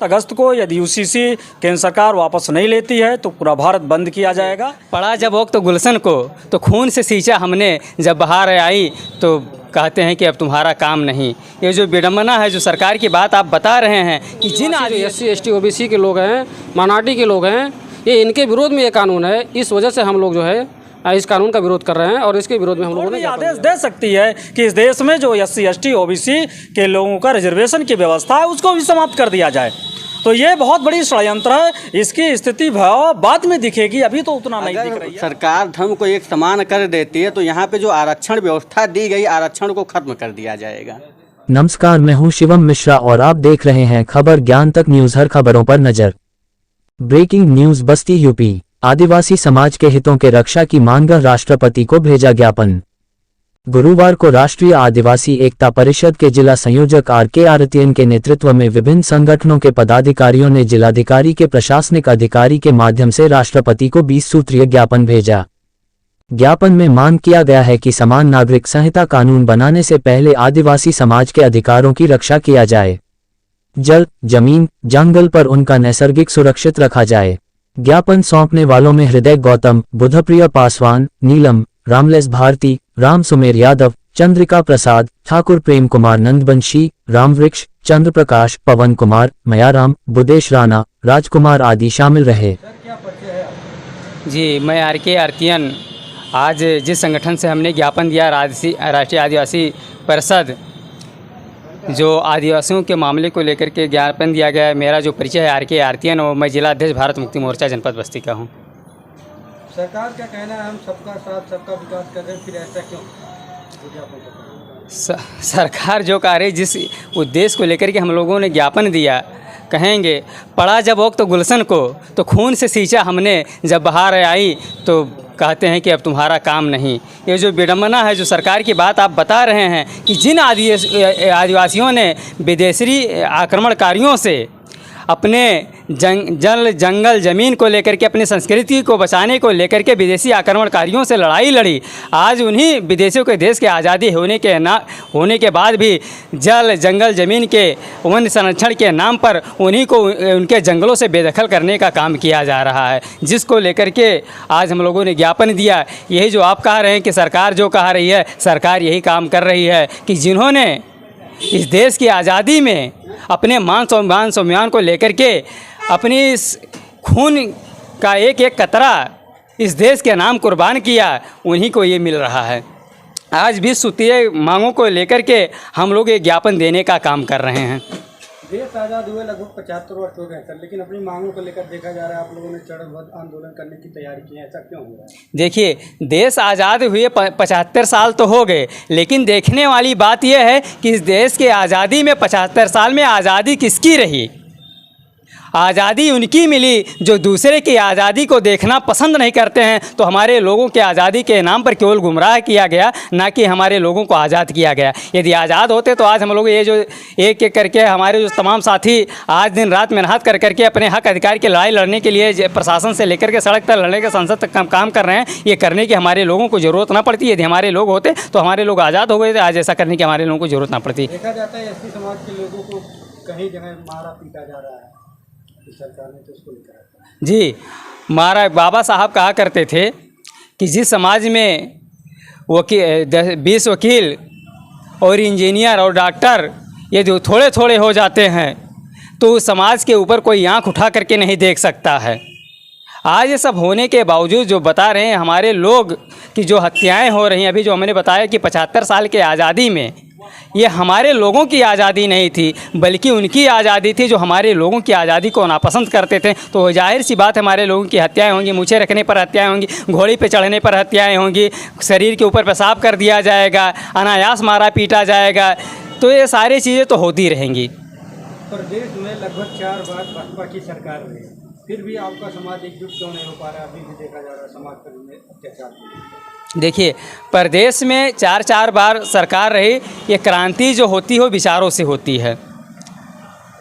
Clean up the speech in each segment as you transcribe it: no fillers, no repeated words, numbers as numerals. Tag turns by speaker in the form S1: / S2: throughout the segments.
S1: अगस्त को यदि यूसीसी केंद्र सरकार वापस नहीं लेती है तो पूरा भारत बंद किया जाएगा।
S2: पड़ा जब वक्त तो गुलशन को, तो खून से सींचा हमने, जब बहार आई तो कहते हैं कि अब तुम्हारा काम नहीं। ये जो विडम्बना है, जो सरकार की बात आप बता रहे हैं कि जिन
S3: SC ST OBC के लोग हैं, माइनॉरिटी के लोग हैं, ये इनके विरोध में ये कानून है। इस वजह से हम लोग जो है इस कानून का विरोध कर रहे हैं और इसके विरोध में हम लोगों ने
S1: आदेश दे सकती है कि इस देश में जो SC ST OBC के लोगों का रिजर्वेशन की व्यवस्था है उसको भी समाप्त कर दिया जाए। तो ये बहुत बड़ी षड्यंत्र है। इसकी स्थिति भयावह बाद में दिखेगी, अभी तो उतना नहीं दिख रही है।
S4: सरकार धर्म को एक समान कर देती है तो यहाँ पे जो आरक्षण व्यवस्था दी गई, आरक्षण को खत्म कर दिया जाएगा।
S5: नमस्कार, मैं हूँ शिवम मिश्रा और आप देख रहे हैं खबर ज्ञान तक न्यूज। हर खबरों पर नजर। ब्रेकिंग न्यूज, बस्ती यूपी। आदिवासी समाज के हितों के रक्षा की मांग, राष्ट्रपति को भेजा ज्ञापन। गुरुवार को राष्ट्रीय आदिवासी एकता परिषद के जिला संयोजक RK आरतियन के नेतृत्व में विभिन्न संगठनों के पदाधिकारियों ने जिलाधिकारी के प्रशासनिक अधिकारी के माध्यम से राष्ट्रपति को 20 सूत्रीय ज्ञापन भेजा। ज्ञापन में मांग किया गया है कि समान नागरिक संहिता कानून बनाने से पहले आदिवासी समाज के अधिकारों की रक्षा किया जाए। जल, जमीन, जंगल पर उनका नैसर्गिक सुरक्षित रखा जाए। ज्ञापन सौंपने वालों में हृदय गौतम, बुधप्रिया पासवान, नीलम, रामलेस भारती, राम सुमेर यादव, चंद्रिका प्रसाद, ठाकुर प्रेम कुमार, नंदबंशी, रामवृक्ष, चंद्र प्रकाश, पवन कुमार, मयाराम, बुदेश राणा, राजकुमार आदि शामिल रहे।
S2: जी, मैं RK आरतियन। आज जिस संगठन से हमने ज्ञापन दिया, राष्ट्रीय आदिवासी परिषद, जो आदिवासियों के मामले को लेकर के ज्ञापन दिया गया है। मेरा जो परिचय है RK आरतियन और मैं जिला अध्यक्ष भारत मुक्ति मोर्चा जनपद बस्ती का हूँ।
S3: सरकार क्या कहना है, हम सबका साथ सबका विकास कर रहे हैं, फिर ऐसा क्यों?
S2: सरकार जो कह रही, जिस उद्देश्य को लेकर के हम लोगों ने ज्ञापन दिया, कहेंगे पड़ा जब वक्त तो गुलशन को, तो खून से सींचा हमने, जब बहार आई तो कहते हैं कि अब तुम्हारा काम नहीं। ये जो विडम्बना है, जो सरकार की बात आप बता रहे हैं कि जिन आदिवासियों ने विदेशी आक्रमणकारियों से अपने जल, जंगल, ज़मीन को लेकर के, अपनी संस्कृति को बचाने को लेकर के विदेशी आक्रमणकारियों से लड़ाई लड़ी, आज उन्हीं विदेशियों के देश के आज़ादी होने के बाद भी जल, जंगल, ज़मीन के वन संरक्षण के नाम पर उन्हीं को उनके जंगलों से बेदखल करने का काम किया जा रहा है, जिसको लेकर के आज हम लोगों ने ज्ञापन दिया। यही जो आप कह रहे हैं कि सरकार जो कह रही है, सरकार यही काम कर रही है कि जिन्होंने इस देश की आज़ादी में अपने मान सम्मान को लेकर के अपनी इस खून का एक एक कतरा इस देश के नाम कुर्बान किया, उन्हीं को ये मिल रहा है। आज भी सूत्रीय मांगों को लेकर के हम लोग ये ज्ञापन देने का काम कर रहे हैं।
S3: देश आज़ाद हुए लगभग 75 वर्ष हो गए सर, लेकिन अपनी मांगों को लेकर देखा जा रहा है आप लोगों ने चरणबद्ध आंदोलन करने की तैयारी की है, ऐसा क्यों हो रहा है?
S2: देखिए, देश आज़ाद हुए 75 साल तो हो गए, लेकिन देखने वाली बात यह है कि इस देश के आज़ादी में 75 साल में आज़ादी किसकी रही? आज़ादी उनकी मिली जो दूसरे की आज़ादी को देखना पसंद नहीं करते हैं। तो हमारे लोगों के आज़ादी के नाम पर केवल गुमराह किया गया, ना कि हमारे लोगों को आज़ाद किया गया। यदि आज़ाद होते तो आज हम लोग ये जो एक एक करके हमारे जो तमाम साथी आज दिन रात मेहनत कर करके अपने हक अधिकार की लड़ाई लड़ने के लिए प्रशासन से लेकर के सड़क तक लड़ने के संसद तक काम कर रहे हैं, ये करने की हमारे लोगों को ज़रूरत ना पड़ती। यदि हमारे लोग होते तो हमारे लोग आज़ाद हो गए थे, आज ऐसा करने की हमारे लोगों को ज़रूरत ना पड़ती।
S3: देखा जाता है SC समाज के लोगों को कहीं जगह मारा पीटा जा रहा है, सरकार ने तो उसको लेकर।
S2: जी, हमारा बाबा साहब कहा करते थे कि जिस समाज में 20 वकील और इंजीनियर और डॉक्टर यदि थोड़े थोड़े हो जाते हैं तो उस समाज के ऊपर कोई आँख उठा करके नहीं देख सकता है। आज ये सब होने के बावजूद जो बता रहे हैं हमारे लोग कि जो हत्याएं हो रही हैं, अभी जो हमने बताया कि 75 साल के आज़ादी में ये हमारे लोगों की आज़ादी नहीं थी, बल्कि उनकी आज़ादी थी जो हमारे लोगों की आज़ादी को नापसंद करते थे। तो जाहिर सी बात है हमारे लोगों की हत्याएं होंगी, मूछें रखने पर हत्याएं होंगी, घोड़ी पे चढ़ने पर हत्याएं होंगी, शरीर के ऊपर पेशाब कर दिया जाएगा, अनायास मारा पीटा जाएगा। तो ये सारी चीज़ें तो होती रहेंगी।
S3: प्रदेश में लगभग 4 बार भाजपा की सरकार रही, फिर भी आपका समाज एकजुट क्यों नहीं हो पा रहा? अभी भी देखा जा रहा है समाज पर अत्याचार।
S2: देखिए, प्रदेश में 4 बार सरकार रही। ये क्रांति जो होती है वो विचारों से होती है।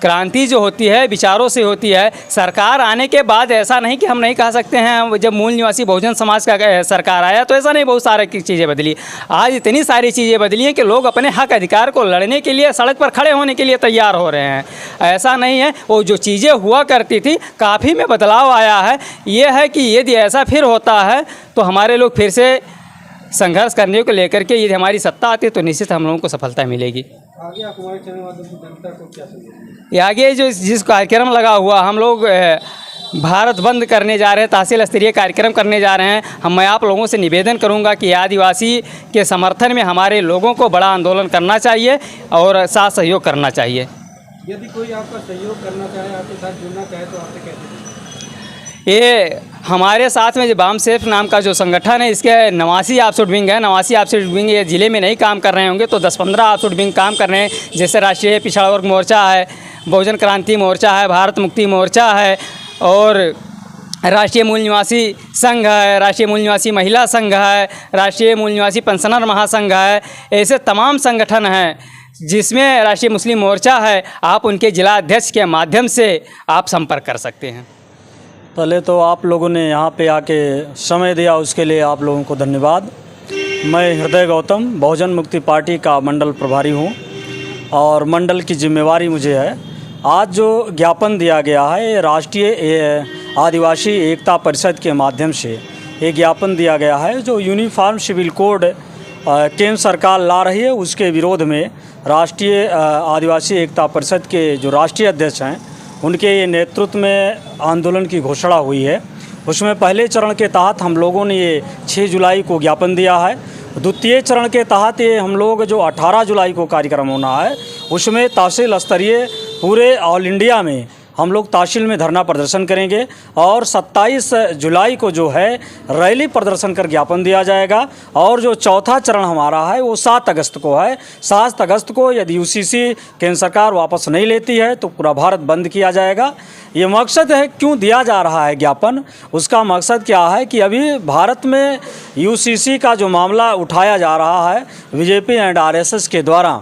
S2: क्रांति जो होती है विचारों से होती है। सरकार आने के बाद ऐसा नहीं कि हम नहीं कह सकते हैं, जब मूल निवासी बहुजन समाज का सरकार आया तो ऐसा नहीं बहुत सारी चीज़ें बदली। आज इतनी सारी चीज़ें बदली हैं कि लोग अपने हक अधिकार को लड़ने के लिए सड़क पर खड़े होने के लिए तैयार हो रहे हैं। ऐसा नहीं है, वो जो चीज़ें हुआ करती थी काफ़ी में बदलाव आया है। ये है कि यदि ऐसा फिर होता है तो हमारे लोग फिर से संघर्ष करने को लेकर के यदि हमारी सत्ता आती है तो निश्चित हम लोगों को सफलता मिलेगी।
S3: आगे आप हमारे चैनल माध्यम से जनता को क्या संदेश?
S2: ये आगे जो जिस कार्यक्रम लगा हुआ हम लोग भारत बंद करने जा रहे हैं, तहसील स्तरीय कार्यक्रम करने जा रहे हैं। मैं आप लोगों से निवेदन करूंगा कि आदिवासी के समर्थन में हमारे लोगों को बड़ा आंदोलन करना चाहिए और साथ सहयोग करना चाहिए।
S3: यदि कोई आपका सहयोग करना चाहे, आपके साथ जुड़ना चाहे तो आपसे कैसे जुड़ें?
S2: ये हमारे साथ में जो बाम सेफ नाम का जो संगठन है, इसके 89 आउटसोर्स विंग है। 89 आउटसोर्स विंग ये ज़िले में नहीं काम कर रहे होंगे तो 10-15 आउटसोर्स विंग काम कर रहे हैं। जैसे राष्ट्रीय पिछड़ा वर्ग मोर्चा है, बहुजन क्रांति मोर्चा है, भारत मुक्ति मोर्चा है और राष्ट्रीय मूल निवासी संघ है, राष्ट्रीय मूल निवासी महिला संघ है, राष्ट्रीय मूल निवासी पेंशनर महासंघ है। ऐसे तमाम संगठन हैं जिसमें राष्ट्रीय मुस्लिम मोर्चा है। आप उनके जिला अध्यक्ष के माध्यम से आप संपर्क कर सकते हैं।
S1: पहले तो आप लोगों ने यहाँ पे आके समय दिया, उसके लिए आप लोगों को धन्यवाद। मैं हृदय गौतम बहुजन मुक्ति पार्टी का मंडल प्रभारी हूँ और मंडल की जिम्मेवारी मुझे है। आज जो ज्ञापन दिया गया है ये राष्ट्रीय आदिवासी एकता परिषद के माध्यम से ये ज्ञापन दिया गया है। जो यूनिफॉर्म सिविल कोड केंद्र सरकार ला रही है उसके विरोध में राष्ट्रीय आदिवासी एकता परिषद के जो राष्ट्रीय अध्यक्ष हैं उनके नेतृत्व में आंदोलन की घोषणा हुई है। उसमें पहले चरण के तहत हम लोगों ने ये 6 जुलाई को ज्ञापन दिया है। द्वितीय चरण के तहत ये हम लोग जो 18 जुलाई को कार्यक्रम होना है उसमें तहसील स्तरीय पूरे ऑल इंडिया में हम लोग तहसील में धरना प्रदर्शन करेंगे और 27 जुलाई को जो है रैली प्रदर्शन कर ज्ञापन दिया जाएगा। और जो चौथा चरण हमारा है वो 7 अगस्त को है। 7 अगस्त को यदि यूसीसी केंद्र सरकार वापस नहीं लेती है तो पूरा भारत बंद किया जाएगा। ये मकसद है क्यों दिया जा रहा है ज्ञापन, उसका मकसद क्या है कि अभी भारत में यूसीसी का जो मामला उठाया जा रहा है बीजेपी एंड आरएसएस के द्वारा,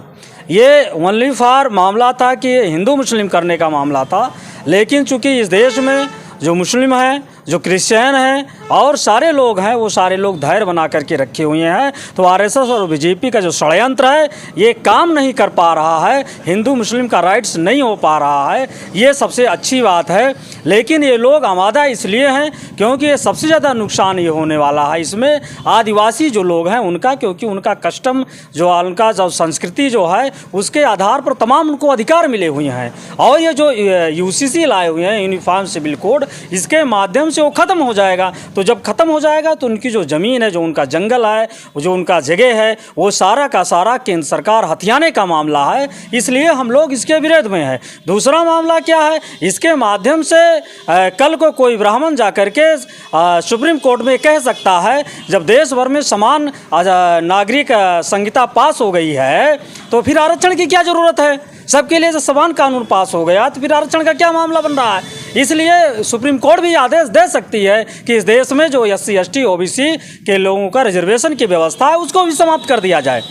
S1: ये ओनली फॉर मामला था कि हिंदू मुस्लिम करने का मामला था। लेकिन चूंकि इस देश में जो मुस्लिम हैं, जो क्रिश्चियन हैं और सारे लोग हैं वो सारे लोग धैर्य बना करके रखे हुए हैं, तो आरएसएस और बीजेपी का जो षड्यंत्र है ये काम नहीं कर पा रहा है, हिंदू मुस्लिम का राइट्स नहीं हो पा रहा है। ये सबसे अच्छी बात है। लेकिन ये लोग आमादा इसलिए हैं क्योंकि ये सबसे ज़्यादा नुकसान ये होने वाला है इसमें आदिवासी जो लोग हैं उनका, क्योंकि उनका कस्टम जो उनका जो संस्कृति जो है उसके आधार पर तमाम उनको अधिकार मिले हुए हैं। और ये जो यूसीसी लाए हुए हैं यूनिफॉर्म सिविल कोड, इसके माध्यम से वो ख़त्म हो जाएगा। तो जब ख़त्म हो जाएगा तो उनकी जो ज़मीन है, जो उनका जंगल है, जो उनका जगह है, वो सारा का सारा केंद्र सरकार हथियाने का मामला है। इसलिए हम लोग इसके विरोध में हैं। दूसरा मामला क्या है, इसके माध्यम से कल को कोई ब्राह्मण जा कर के सुप्रीम कोर्ट में कह सकता है जब देश भर में समान नागरिक संहिता पास हो गई है तो फिर आरक्षण की क्या ज़रूरत है। सबके लिए जब समान कानून पास हो गया तो फिर आरक्षण का क्या मामला बन रहा है। इसलिए सुप्रीम कोर्ट भी आदेश दे सकती है कि इस देश में जो SC ST OBC के लोगों का रिजर्वेशन की व्यवस्था है उसको भी समाप्त कर दिया जाए।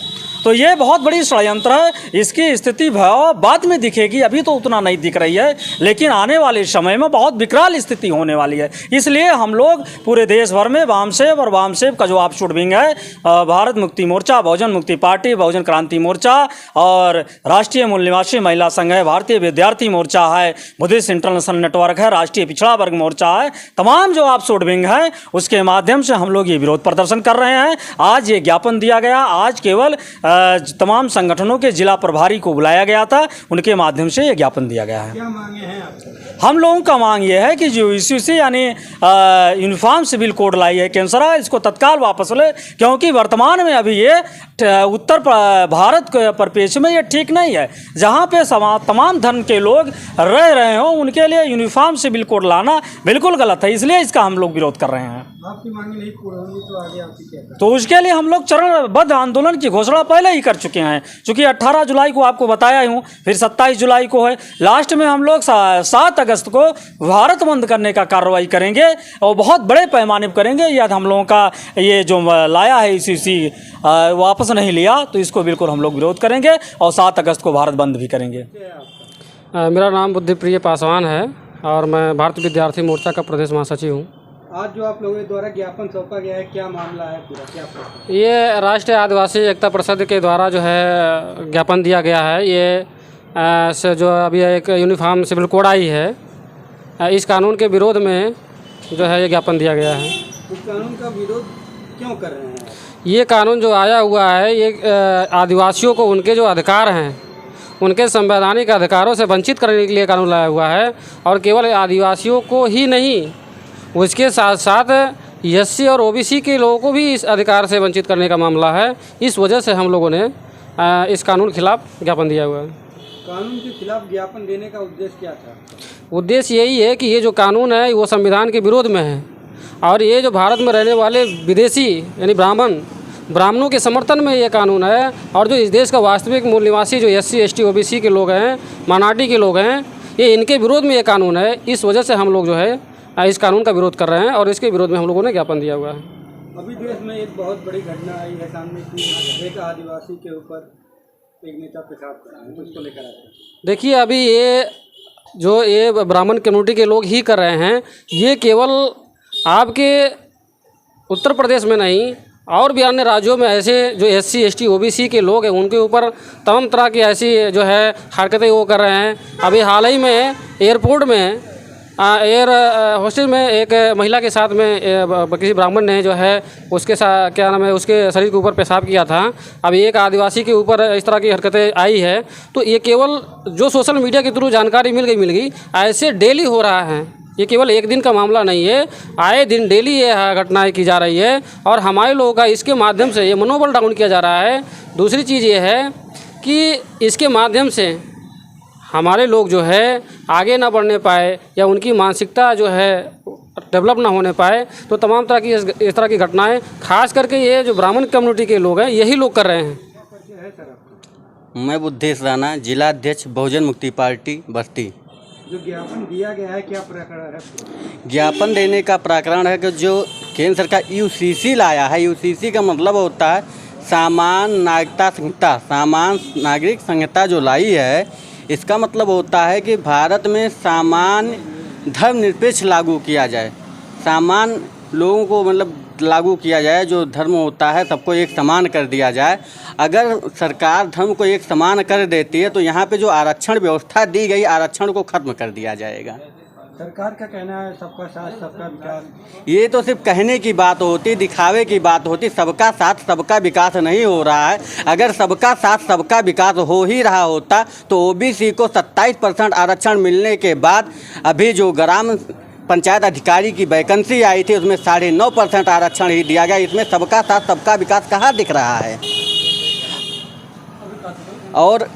S1: तो ये बहुत बड़ी षड्यंत्र है। इसकी स्थिति भयावह बाद में दिखेगी, अभी तो उतना नहीं दिख रही है, लेकिन आने वाले समय में बहुत विकराल स्थिति होने वाली है। इसलिए हम लोग पूरे देश भर में वामसेव और वामसेव का जो ऑफशूट विंग है, भारत मुक्ति मोर्चा, बहुजन मुक्ति पार्टी, बहुजन क्रांति मोर्चा और राष्ट्रीय मूल निवासी महिला संघ है, भारतीय विद्यार्थी मोर्चा है, बुद्धिस्ट इंटरनेशनल नेटवर्क है, राष्ट्रीय पिछड़ा वर्ग मोर्चा है, तमाम जो ऑफशूट विंग है उसके माध्यम से हम लोग ये विरोध प्रदर्शन कर रहे हैं। आज ये ज्ञापन दिया गया, आज केवल तमाम संगठनों के जिला प्रभारी को बुलाया गया था, उनके माध्यम से ये ज्ञापन दिया गया है।
S3: क्या मांगे हैं आपसे?
S1: हम लोगों का मांग ये है कि जो यूसीसी यानी यूनिफॉर्म सिविल कोड लाई है केंद्र सरकार, इसको तत्काल वापस ले, क्योंकि वर्तमान में अभी ये उत्तर भारत के परिप्रेक्ष्य में ये ठीक नहीं है। जहाँ पे तमाम धर्म के लोग रह रहे हो उनके लिए यूनिफॉर्म सिविल कोड लाना बिल्कुल गलत है। इसलिए इसका हम लोग विरोध कर रहे हैं।
S3: आपकी मांगे नहीं पूरी होंगी तो आगे आपकी क्या करें?
S1: तो उसके लिए हम लोग चरणबद्ध आंदोलन की घोषणा पहले ही कर चुके हैं। चूँकि 18 जुलाई को आपको बताया हूँ, फिर 27 जुलाई को है, लास्ट में हम लोग 7 अगस्त को भारत बंद करने का कार्रवाई करेंगे और बहुत बड़े पैमाने पर करेंगे। यदि हम लोगों का ये जो लाया है यूसीसी वापस नहीं लिया तो इसको बिल्कुल हम लोग विरोध करेंगे और 7 अगस्त को भारत बंद भी करेंगे।
S6: मेरा नाम बुद्धिप्रिय पासवान है और मैं भारतीय विद्यार्थी मोर्चा का प्रदेश महासचिव हूँ।
S3: आज जो आप लोगों द्वारा ज्ञापन सौंपा गया है, क्या मामला है पूरा, क्या प्रश्न?
S6: ये राष्ट्रीय आदिवासी एकता परिषद के द्वारा जो है ज्ञापन दिया गया है। ये से जो अभी एक यूनिफॉर्म सिविल कोड आई है, इस कानून के विरोध में जो है ये ज्ञापन दिया गया है।
S3: उस कानून का विरोध क्यों कर रहे हैं?
S6: ये कानून जो आया हुआ है ये आदिवासियों को उनके जो अधिकार हैं, उनके संवैधानिक अधिकारों से वंचित करने के लिए कानून लाया हुआ है। और केवल आदिवासियों को ही नहीं, उसके साथ साथ एससी और ओबीसी के लोगों को भी इस अधिकार से वंचित करने का मामला है। इस वजह से हम लोगों ने इस कानून के खिलाफ ज्ञापन दिया हुआ है।
S3: कानून के खिलाफ ज्ञापन देने का उद्देश्य क्या था?
S6: उद्देश्य यही है कि ये जो कानून है वो संविधान के विरोध में है और ये जो भारत में रहने वाले विदेशी यानी ब्राह्मणों के समर्थन में ये कानून है। और जो इस देश का वास्तविक मूल निवासी जो एससी एसटी ओबीसी के लोग हैं, माइनॉरिटी के लोग हैं, ये इनके विरोध में ये कानून है। इस वजह से हम लोग जो है इस कानून का विरोध कर रहे हैं और इसके विरोध में हम लोगों ने ज्ञापन दिया हुआ है।
S3: अभी देश में एक बहुत बड़ी घटना आई है सामने की, एक आदिवासी के ऊपर एक नेता पेशाब कर रहे हैं, तो उसको लेकर आते हैं।
S6: देखिए, अभी ये ब्राह्मण कम्युनिटी के लोग ही कर रहे हैं। ये केवल आपके उत्तर प्रदेश में नहीं और भी अन्य राज्यों में ऐसे जो एससी एसटी ओबीसी के लोग हैं उनके ऊपर तमाम तरह की ऐसी जो है हरकतें वो कर रहे हैं। अभी हाल ही में एयरपोर्ट में एयर हॉस्टल में एक महिला के साथ में किसी ब्राह्मण ने जो है उसके साथ क्या नाम है उसके शरीर के ऊपर पेशाब किया था। अभी एक आदिवासी के ऊपर इस तरह की हरकतें आई है। तो ये केवल जो सोशल मीडिया के थ्रू जानकारी मिल गई ऐसे डेली हो रहा है। ये केवल एक दिन का मामला नहीं है, आए दिन डेली ये घटनाएं की जा रही है और हमारे लोगों का इसके माध्यम से ये मनोबल डाउन किया जा रहा है। दूसरी चीज़ ये है कि इसके माध्यम से हमारे लोग जो है आगे ना बढ़ने पाए या उनकी मानसिकता जो है डेवलप ना होने पाए, तो तमाम तरह की इस तरह की घटनाएं खास करके ये जो ब्राह्मण कम्युनिटी के लोग हैं यही लोग कर रहे हैं।
S4: मैं बुद्धेश राणा, जिला अध्यक्ष बहुजन मुक्ति पार्टी बस्ती।
S3: जो ज्ञापन दिया गया है, क्या प्रकरण है?
S4: ज्ञापन देने का प्रकरण है कि जो केंद्र सरकार यूसीसी लाया है, यूसीसी का मतलब होता है सामान्य नागरिकता संहिता, सामान्य नागरिक संहिता जो लाई है, इसका मतलब होता है कि भारत में सामान्य धर्मनिरपेक्ष लागू किया जाए, सामान्य लोगों को मतलब लागू किया जाए, जो धर्म होता है सबको एक समान कर दिया जाए। अगर सरकार धर्म को एक समान कर देती है तो यहाँ पे जो आरक्षण व्यवस्था दी गई, आरक्षण को खत्म कर दिया जाएगा।
S3: सरकार का कहना है सबका साथ सबका विकास।
S4: ये तो सिर्फ कहने की बात होती, दिखावे की बात होती। सबका साथ सबका विकास नहीं हो रहा है। अगर सबका साथ सबका विकास हो ही रहा होता तो ओबीसी को 27% आरक्षण मिलने के बाद अभी जो ग्राम पंचायत अधिकारी की वैकेंसी आई थी उसमें 9.5% आरक्षण ही दिया गया। इसमें सबका साथ सबका विकास कहाँ दिख रहा है? और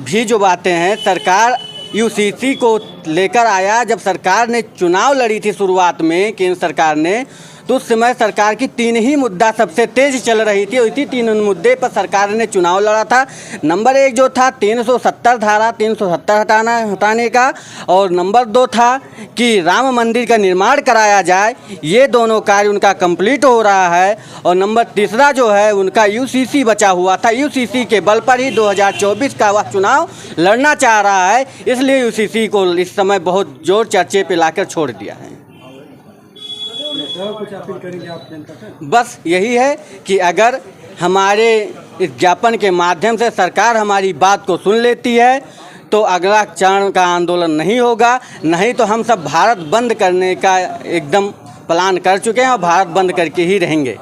S4: भी जो बातें हैं, सरकार यूसीसी को लेकर आया, जब सरकार ने चुनाव लड़ी थी शुरुआत में केंद्र सरकार ने, तो उस समय सरकार की 3 ही मुद्दा सबसे तेज चल रही थी। इसी 3 मुद्दे पर सरकार ने चुनाव लड़ा था। नंबर 1 जो था 370 धारा 370 हटाने का, और नंबर 2 था कि राम मंदिर का निर्माण कराया जाए। ये दोनों कार्य उनका कंप्लीट हो रहा है। और नंबर 3 जो है उनका यूसीसी बचा हुआ था। यूसीसी के बल पर ही 2024 का वह चुनाव लड़ना चाह रहा है, इसलिए यूसीसी को इस समय बहुत जोर चर्चे पे लाकर छोड़ दिया है।
S3: कुछ अपील करेंगे आप जनता से?
S4: बस यही है कि अगर हमारे इस ज्ञापन के माध्यम से सरकार हमारी बात को सुन लेती है तो अगला चरण का आंदोलन नहीं होगा। नहीं तो हम सब भारत बंद करने का एकदम प्लान कर चुके हैं और भारत बंद करके ही रहेंगे।